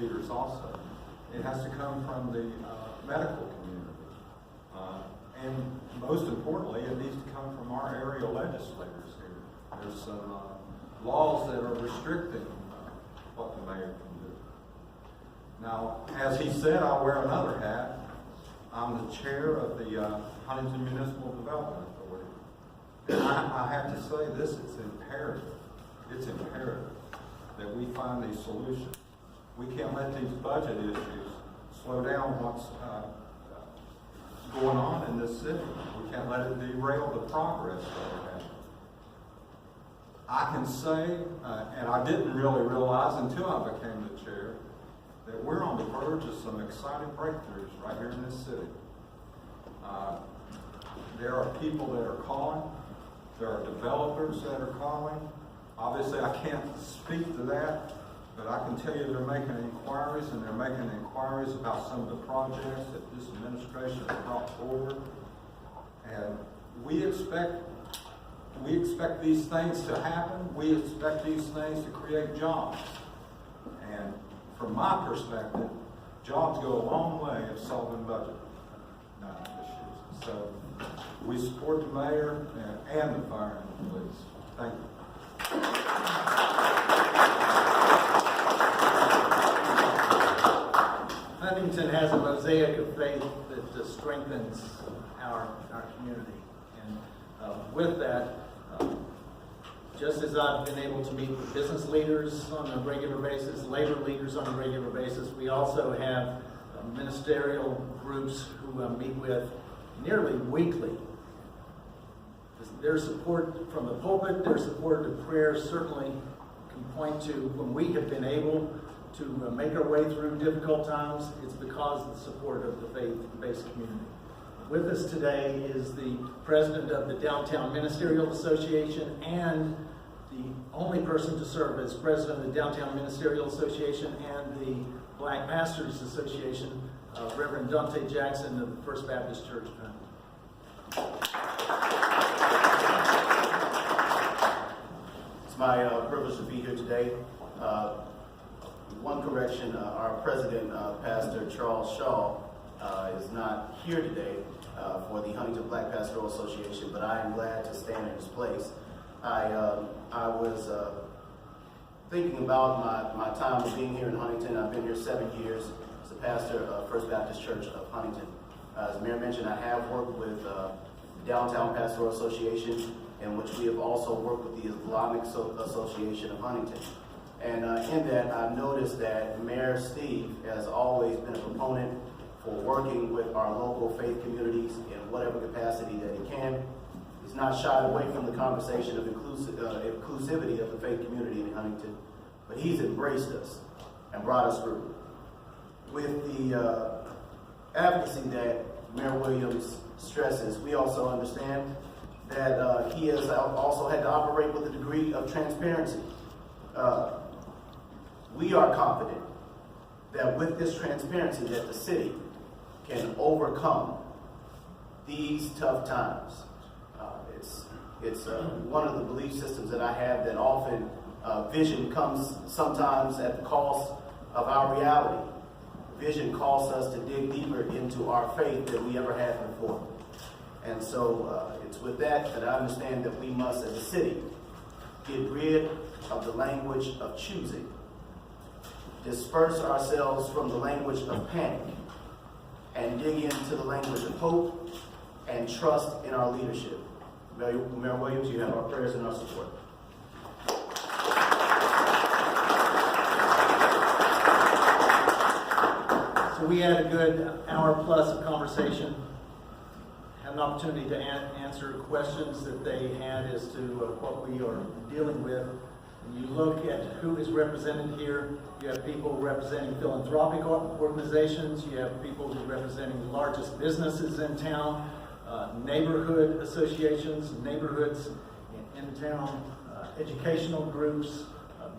leaders also. It has to come from the medical community. And most importantly, it needs to come from our area legislators here. There's some laws that are restricting what the mayor can do. Now, as he said, I wear another hat. I'm the chair of the Huntington Municipal Development Authority. And I have to say this, it's imperative that we find these solutions. We can't let these budget issues slow down what's going on in this city. We can't let it derail the progress that we're having. I can say, and I didn't really realize until I became the chair, that we're on the verge of some exciting breakthroughs right here in this city. There are people that are calling. There are developers that are calling. Obviously, I can't speak to that, but I can tell you they're making inquiries, and they're making inquiries about some of the projects that this administration has brought forward. And we expect these things to happen. We expect these things to create jobs. And from my perspective, jobs go a long way of solving budget issues. So we support the mayor and the fire and the police. Thank you. Huntington has a mosaic of faith that strengthens our community. And with that, just as I've been able to meet with business leaders on a regular basis, labor leaders on a regular basis, we also have ministerial groups who I meet with nearly weekly. Their support from the pulpit, their support of prayer certainly can point to when we have been able to make our way through difficult times, it's because of the support of the faith-based community. With us today is the president of the Downtown Ministerial Association and the only person to serve as president of the Downtown Ministerial Association and the Black Pastors Association, Reverend Dante Jackson of the First Baptist Church. It's my privilege to be here today. One correction, our president, Pastor Charles Shaw, is not here today for the Huntington Black Pastoral Association, but I am glad to stand in his place. I was thinking about my time of being here in Huntington. I've been here 7 years as a pastor of First Baptist Church of Huntington. As Mayor mentioned, I have worked with the Downtown Pastoral Association, in which we have also worked with the Islamic Association of Huntington. And in that, I've noticed that Mayor Steve has always been a proponent for working with our local faith communities in whatever capacity that he can. He's not shied away from the conversation of inclusivity of the faith community in Huntington, but he's embraced us and brought us through. With the advocacy that Mayor Williams stresses, we also understand that he has also had to operate with a degree of transparency. We are confident that with this transparency that the city can overcome these tough times. It's one of the belief systems that I have that often vision comes sometimes at the cost of our reality. Vision calls us to dig deeper into our faith than we ever had before. And so it's with that I understand that we must, as a city, get rid of the language of choosing, disperse ourselves from the language of panic, and dig into the language of hope and trust in our leadership. Mayor Williams, you have our prayers and our support. So we had a good hour plus of conversation, had an opportunity to answer questions that they had as to what we are dealing with. When you look at who is represented here, you have people representing philanthropic organizations, you have people representing the largest businesses in town, neighborhood associations, neighborhoods in town, educational groups,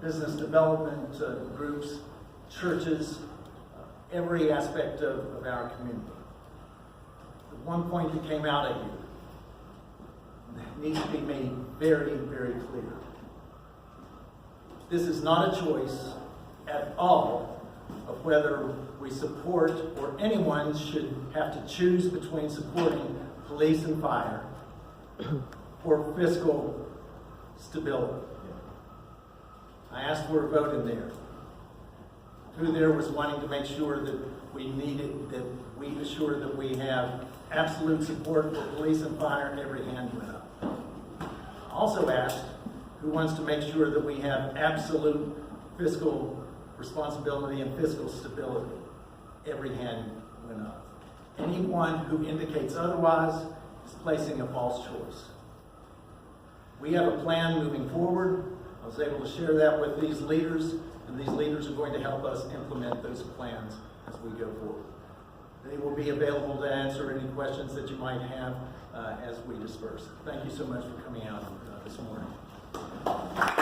business development groups, churches, every aspect of our community. The one point that came out at you needs to be made very, very clear. This is not a choice at all of whether we support or anyone should have to choose between supporting police and fire or fiscal stability. I asked for a vote in there. Who there was wanting to make sure that we assure that we have absolute support for police and fire, and every hand went up. I also asked who wants to make sure that we have absolute fiscal responsibility and fiscal stability. Every hand went up. Anyone who indicates otherwise is placing a false choice. We have a plan moving forward. I was able to share that with these leaders, and these leaders are going to help us implement those plans as we go forward. They will be available to answer any questions that you might have as we disperse. Thank you so much for coming out this morning.